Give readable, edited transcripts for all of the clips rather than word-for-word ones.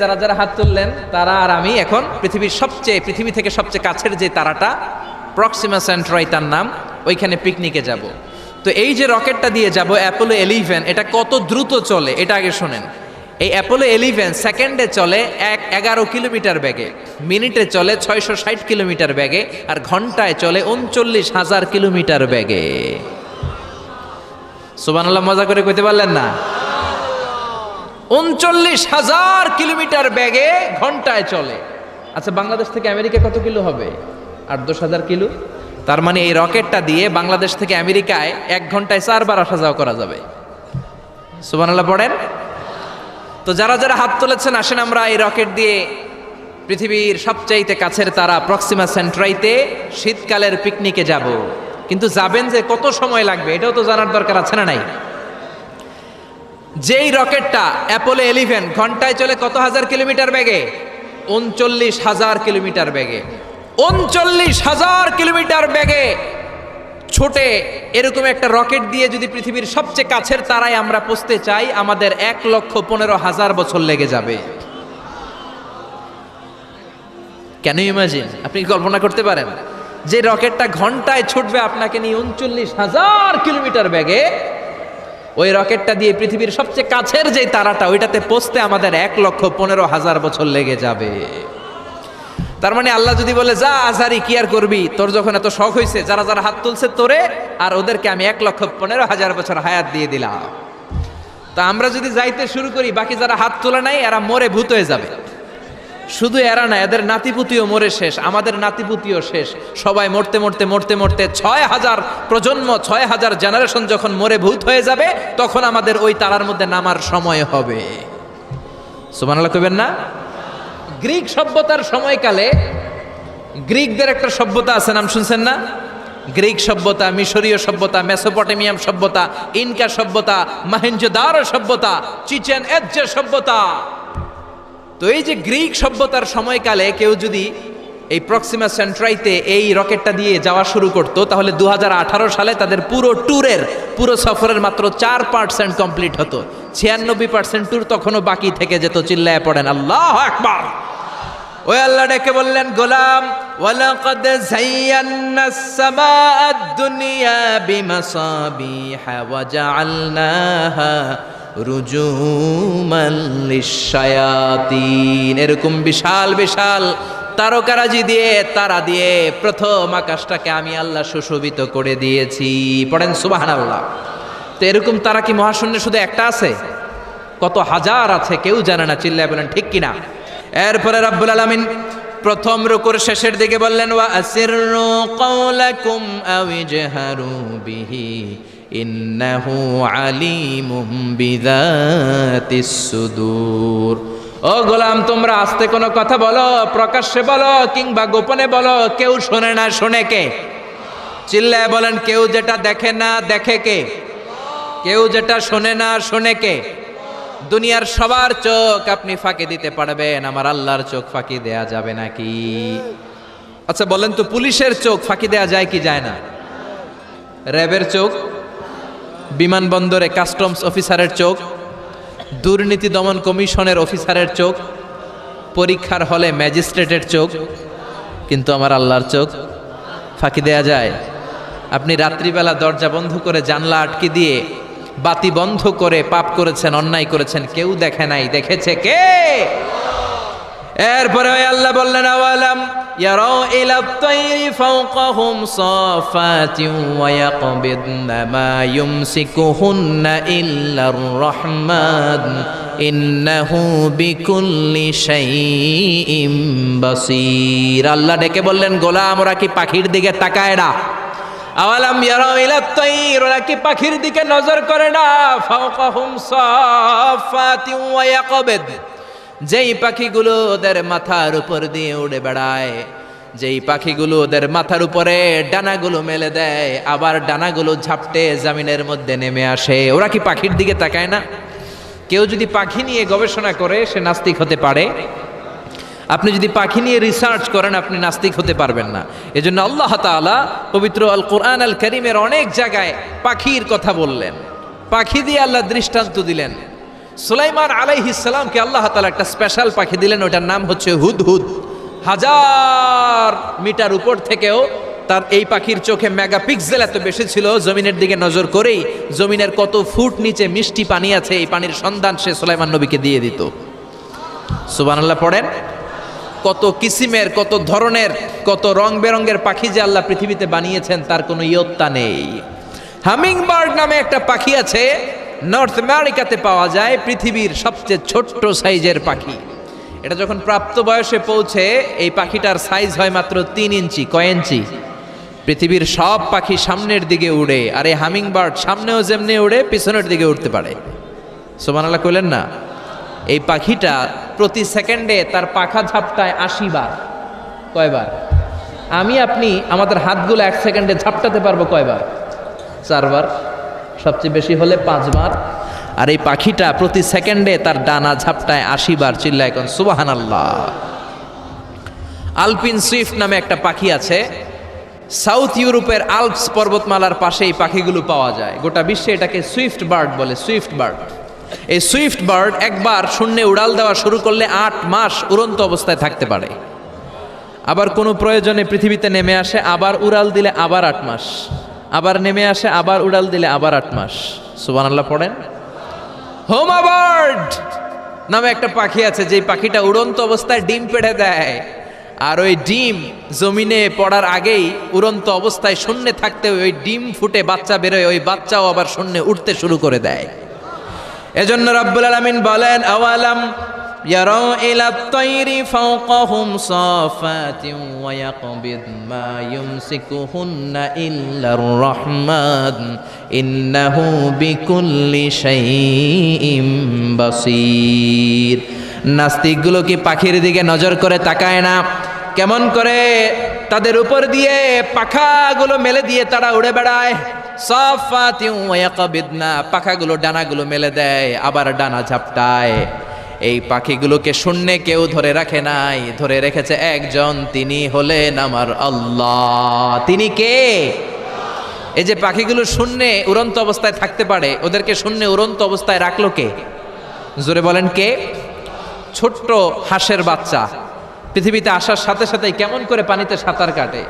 যারা যারা হাত তুললেন তারা আর আমি এখন পৃথিবী থেকে সবচেয়ে কাছের যে তারাটা প্রক্সিমা সেন্ট্রয় তার নাম, ওইখানে পিকনিকে যাব। তো এই যে রকেটটা দিয়ে যাব অ্যাপোলো 11, এটা কত দ্রুত চলে এটা আগে শোনেন। এই অ্যাপোলো 11 সেকেন্ডে চলে 11 কিলোমিটার বেগে, মিনিটে চলে 660 কিলোমিটার বেগে, আর ঘন্টায় চলে 39,000 কিলোমিটার বেগে। সুবহানাল্লাহ, মজা করে কইতে পারলেন না? 39,000 কিলোমিটার বেগে ঘন্টায় চলে। আচ্ছা, বাংলাদেশ থেকে আমেরিকা কত কিলো হবে? 8-10,000 কিলো। তার মানে এই রকেটটা দিয়ে বাংলাদেশ থেকে আমেরিকায় 1 ঘন্টায় 4 বার আসা যাওয়া করা যাবে। সুবহানাল্লাহ পড়েন। তো যারা যারা হাত তুলেছেন, আসেন আমরা এই রকেট দিয়ে পৃথিবীর সবচাইতে কাছের তারা প্রক্সিমা সেন্ট্রাইতে শীতকালের পিকনিকে যাব। কিন্তু যাবেন যে কত সময় লাগবে এটাও তো জানার দরকার আছে না নাই? যেই রকেটটা অ্যাপোলো 11 ঘন্টায় চলে কত হাজার কিলোমিটার বেগে? 39,000 কিলোমিটার বেগে। 39,000 কিলোমিটার বেগে ছোটে এরকম একটা রকেট দিয়ে যদি পৃথিবীর সবচেয়ে কাছের তারায় আমরা পৌঁছতে চাই, আমাদের 1,15,000 বছর লেগে যাবে। Can you imagine? আপনি কি কল্পনা করতে পারেন যে রকেটটা ঘন্টায় ছুটবে আপনাকে নিয়ে 39,000 কিলোমিটার বেগে? ওই রকেটটা দিয়ে পৃথিবীর সবচেয়ে কাছের যে তারাটা ওইটাতে পৌঁছতে আমাদের 1,15,000 বছর লেগে যাবে। তার মানে আল্লাহ যদি বলে যা আজারি কি আর করবি, তোর যখন এত শখ হয়েছে, যারা যারা হাত তুলছে তোরে আর ওদেরকে আমি 1,15,000 বছর হায়াত দিয়ে দিলাম। তা আমরা যদি যাইতে শুরু করি, বাকি যারা হাত তোলে নাই এরা মরে ভূত হয়ে যাবে। শুধু এরা না, এদের নাতিপুতিও মরে শেষ, আমাদের নাতিপুতিও শেষ। সবাই মরতে মরতে মরতে মরতে 6,000 প্রজন্ম, 6,000 জেনারেশন যখন মরে ভূত হয়ে যাবে, তখন আমাদের ওই তারার মধ্যে নামার সময় হবে। সুবহানাল্লাহ কইবেন না? গ্রিক সভ্যতার সময়কালে গ্রিকদের একটা সভ্যতা আছে, নাম শুনছেন না? গ্রিক সভ্যতা, মিশরীয় সভ্যতা, মেসোপটেমিয়াম সভ্যতা, ইনকা সভ্যতা, মহেঞ্জোদারো সভ্যতা, চিচেন ইৎজা সভ্যতা। তো এই যে গ্রিক সভ্যতার সময়কালে কেউ যদি এই প্রক্সিমা সেন্ট্রাইতে এই রকেটটা দিয়ে যাওয়া শুরু করতো, তাহলে 2018 সালে তাদের পুরো সফরের মাত্র 4% কমপ্লিট হতো। 96% ট্যুর তখনও বাকি থেকে যেত। চিল্লায় পড়েন আল্লাহু আকবার। ওই আল্লাহ ডেকে বললেন, গোলাম ওয়ালাকাদ যায়্যানাস সামাআদ দুনিয়া বিমাসাবিহা ওয়া জাআলনাহা রুজুমান লিশ-শায়াতিন। এরকম বিশাল বিশাল তারকারাজি দিয়ে, তারা দিয়ে প্রথম আকাশটাকে আমি আল্লাহ সুশোভিত করে দিয়েছি। পড়েন সুবহানাল্লাহ। তো এরকম তারা কি মহাশূন্যে শুধু একটা আছে? কত হাজার আছে কেউ জানে না। চিল্লায় বলেন ঠিক কিনা? এরপরে রাব্বুল আলামিন প্রথম রুকুর শেষের দিকে বললেন, ওয়া আসিররু কাওলাকুম আও ইজহারু বিহি ইন্নাহু আলিমুম বিযাতিস সুদূর। ও গোলাম, তোমরা আস্তে কোনো কথা বলো, প্রকাশ্যে বলো কিংবা গোপনে বলো, কেউ শোনে না, শোনে কে? চিল্লায় বলেন, কেউ যেটা দেখে না দেখে কে? কেউ যেটা শোনে না শোনে কে? দুনিয়ার সবার চোখ আপনি ফাঁকি দিতে পারবেন, আমার আল্লাহর চোখ ফাঁকি দেয়া যাবে নাকি? আচ্ছা বলেন তো, পুলিশের চোখ ফাঁকি দেয়া যায় কি যায় না? র্যাবের চোখ, বিমানবন্দরে কাস্টমস অফিসারের চোখ, দুর্নীতি দমন কমিশনের অফিসারের চোখ, পরীক্ষার হলে ম্যাজিস্ট্রেটের চোখ, কিন্তু আমার আল্লাহর চোখ ফাঁকি দেয়া যায়? আপনি রাত্রিবেলা দরজা বন্ধ করে, জানলা আটকে দিয়ে, বাতি বন্ধ করে পাপ করেছেন, অন্যায় করেছেন, কেউ দেখে নাই, দেখেছে কে? এরপরে আল্লাহ বললেন, আওয়ালাম ইয়ারাউ ইলাত তায়রি ফাওকাহুম সাফাতিন ওয়া ইয়াকবিদনা মা ইউমসিকুহুন্না ইল্লার রাহমান ইন্নাহু বিকুল্লি শাইইন বাসীর। আল্লাহ ডেকে বললেন, গোলাম ওরা কি পাখির দিকে তাকায় না? আওয়ালাম ইয়ারাউ ইলাত তায়র, ওরা কি পাখির দিকে নজর করে না? ফাওকাহুম সাফাতিন ওয়া ইয়াকবিদ, যেই পাখিগুলো ওদের মাথার উপর দিয়ে উড়ে বেড়ায়, যেই পাখিগুলো ওদের মাথার উপরে ডানাগুলো মেলে দেয়, আবার ডানাগুলো ঝাপটে জমিনের মধ্যে নেমে আসে, ওরা কি পাখির দিকে তাকায় না? কেউ যদি পাখি নিয়ে গবেষণা করে সে নাস্তিক হতে পারে। আপনি যদি পাখি নিয়ে রিসার্চ করেন আপনি নাস্তিক হতে পারবেন না। এজন্য আল্লাহ তাআলা পবিত্র আল কোরআন আল কারীমের অনেক জায়গায় পাখির কথা বললেন, পাখি দিয়ে আল্লাহ দৃষ্টান্ত দিলেন সুলাইমান আলাইহিস সালামকে আল্লাহ তাআলা একটা স্পেশাল পাখি দিলেন, ওটার নাম হচ্ছে হুদহুদ। 1000 মিটার উপর থেকেও তার এই পাখির চোখে মেগাপিক্সেল এত বেশি ছিল, জমিনের দিকে নজর করেই জমিনের কত ফুট নিচে মিষ্টি পানি আছে এই পানির সন্ধান সে সুলাইমান নবীকে দিয়ে দিত। সুবহানাল্লাহ পড়েন। কত কিসিমের, কত ধরনের, কত রং বেরঙের পাখি যে আল্লাহ পৃথিবীতে বানিয়েছেন তার কোনো ইয়ত্তা নেই। হামিংবার্ড নামে একটা পাখি আছে, নর্থ আমেরিকাতে পাওয়া যায়, পৃথিবীর সবচেয়ে ছোট্ট সাইজের পাখি। এটা যখন প্রাপ্ত বয়সে পৌঁছে এই পাখিটার সাইজ হয় মাত্র 3 ইঞ্চি। কয় ইঞ্চি? পৃথিবীর সব পাখি সামনের দিকে উড়ে, আর এই হামিংবার্ড সামনেও যেমনি উড়ে পিছনের দিকে উঠতে পারে। সুবহানাল্লাহ কইলেন না? এই পাখিটা প্রতি সেকেন্ডে তার পাখা ঝাপটায় 80 বার। কয়বার? আমি আপনি আমাদের হাতগুলো 1 সেকেন্ডে ঝাপটাতে পারবো কয়বার? 4 বার, সবচেয়ে বেশি হলে 5 বার। আর এই পাখিটা প্রতি সেকেন্ডে তার ডানা ঝাপটায় 80 বার। চিল্লায় এখন সুবহানাল্লাহ। আলপিন সুইফট নামে একটা পাখি আছে, সাউথ ইউরোপের আল্পস পর্বতমালার পাশে এই পাখিগুলো পাওয়া যায়। গোটা বিশ্বে এটাকে সুইফট বার্ড বলে, সুইফট বার্ড। এই সুইফট বার্ড একবার শূন্যে উড়াল দেওয়া শুরু করলে 8 মাস উড়ন্ত অবস্থায় থাকতে পারে। আবার কোনো প্রয়োজনে পৃথিবীতে নেমে আসে, আবার উড়াল দিলে আবার 8 মাস, আবার নেমে আসে, আবার উড়াল দিলে আবার 8 মাস। সুবহানাল্লাহ পড়েন। হোমা বার্ড নামে একটা পাখি আছে, যে পাখিটা উড়ন্ত অবস্থায় ডিম পেড়ে দেয়, আর ওই ডিম জমিনে পড়ার আগেই উড়ন্ত অবস্থায় শূন্যে থাকতে ওই ডিম ফুটে বাচ্চা বেরোয়, ওই বাচ্চাও আবার শূন্যে উঠতে শুরু করে দেয়। এজন্য রাব্বুল আলামিন বলেন, আওয়ালাম ইয়ারাউ ইলাত তায়রি ফাওকাহুম সাফাতিন ওয়া ইয়াকবিদ মা ইউমসিকুহুন্না ইল্লার রাহমান ইন্নাহু বিকুল্লি শাইইম বাসীর। নাস্তিকগুলো কি পাখির দিকে নজর করে তাকায় না? কেমন করে তাদের উপর দিয়ে পাখাগুলো মেলে দিয়ে তারা উড়ে বেড়ায়। সাফাতিন ওয়া ইয়াকবিদনা, পাখাগুলো ডানাগুলো মেলে দেয়, আবার ডানা ঝাপটায়। এই পাখিগুলোকে শূন্যে কেউ ধরে রাখে নাই, ধরে রেখেছে একজন, তিনি হলেন আমার আল্লাহ। তিনি কে? এই যে পাখিগুলো শূন্যে উড়ন্ত অবস্থায় থাকতে পারে, ওদেরকে শূন্যে উড়ন্ত অবস্থায় রাখলো কে? জোরে বলেন কে? ছোট্ট হাঁসের বাচ্চা পৃথিবীতে আসার সাথে সাথে কেমন করে পানিতে সাঁতার কাটে।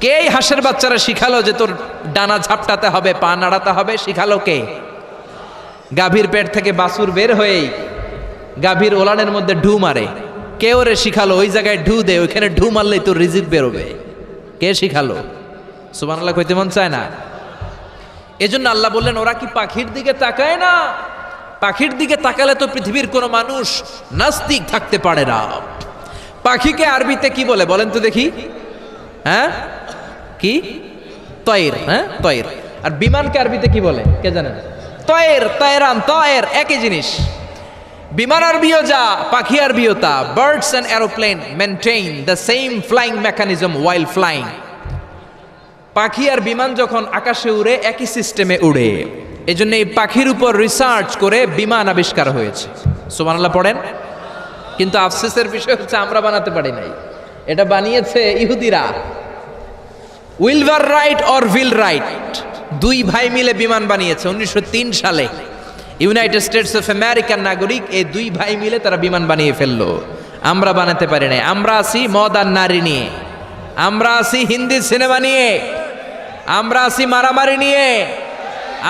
কে এই হাঁসের বাচ্চারা শিখালো যে তোর ডানা ঝাপটাতে হবে, পা নাড়াতে হবে? শিখালো কে? গাভীর পেট থেকে বাছুর বের হয়েই গাভীর ওলানের মধ্যে ঢু মারে। কে ওরে শিখালো ওই জায়গায় ঢু দে, ওইখানে ঢু মারলেই তোর রিজিক বেরোবে? কে শিখালো? সুবহানাল্লাহ কইতে মন চায় না? এজন্য আল্লাহ বললেন, ওরা কি পাখির দিকে তাকায় না? পাখির দিকে তাকালে তো পৃথিবীর কোনো মানুষ নাস্তিক থাকতে পারে না। পাখিকে আরবিতে কি বলে বলেন তো দেখি? হ্যাঁ, কি? তয়ের। হ্যাঁ, তয়ের। আর বিমানকে আরবিতে কি বলে কে জানেন? তয়ের, তয়রান, তয়ের একই জিনিস। বিমান আরবিও যা, পাখি আরবিও তা। Birds and aeroplane maintain the same flying mechanism while flying. পাখি আর বিমান যখন আকাশে উড়ে একই সিস্টেমে উড়ে। এই জন্য এই পাখির উপর রিসার্চ করে বিমান আবিষ্কার হয়েছে। সুবহানাল্লাহ পড়েন। কিন্তু আফসোসের বিষয় হচ্ছে আমরা বানাতে পারি নাই, এটা বানিয়েছে ইহুদিরা। উইলভার রাইট অর উইল রাইট, দুই ভাই মিলে বিমান বানিয়েছে 1903 সালে। ইউনাইটেড স্টেটস অফ আমেরিকার নাগরিক, এই দুই ভাই মিলে তারা বিমান বানিয়ে ফেললো। আমরা বানাতে পারি নাই। আমরা আছি মদ আর নারী নিয়ে, আমরা আছি হিন্দি সিনেমা নিয়ে, আমরা আছি মারামারি নিয়ে,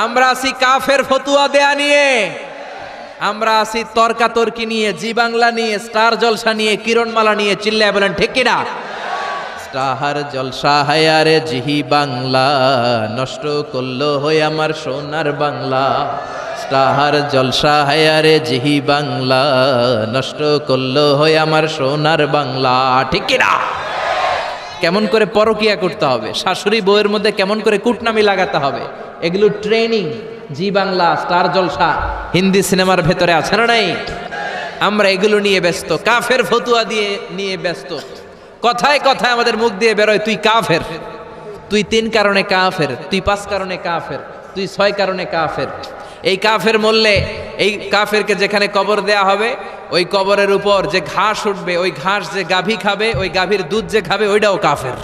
আমরা আছি কাফের ফতুয়া দেয়া নিয়ে, আমরা আছি তর্কাতর্কি নিয়ে, জি বাংলা নিয়ে, স্টার জলসা নিয়ে, কিরণমালা নিয়ে। চিল্লায় বলেন ঠিক কিনা? স্টার জলসা হায়ারে জিহি বাংলা, নষ্ট করলো হয়ে আমার সোনার বাংলা। স্টার জলসা হায়ারে জিহি বাংলা, নষ্ট করলো হয়ে আমার সোনার বাংলা। ঠিক কিনা? কেমন করে পরকিয়া করতে হবে, শাশুড়ি বউয়ের মধ্যে কেমন করে কুটনামি লাগাতে হবে, এগুলো ট্রেনিং জি বাংলা, স্টার জলসা, হিন্দি সিনেমার ভেতরে আছে না নাই? আমরা এগুলো নিয়ে ব্যস্ত, কাফের ফতুয়া দিয়ে নিয়ে ব্যস্ত। কথায় কথায় আমাদের মুখ দিয়ে বেরোয়, তুই কাফের, তুই 3 কারণে কাফের, তুই 5 কারণে কাফের, তুই 6 কারণে কাফের। এই কাফের মরলে এই কাফেরকে যেখানে কবর দেয়া হবে, ওই কবরের উপর যে ঘাস উঠবে, ওই ঘাস যে গাভী খাবে, ওই গাভীর দুধ যে খাবে, ওইটাও কাফের।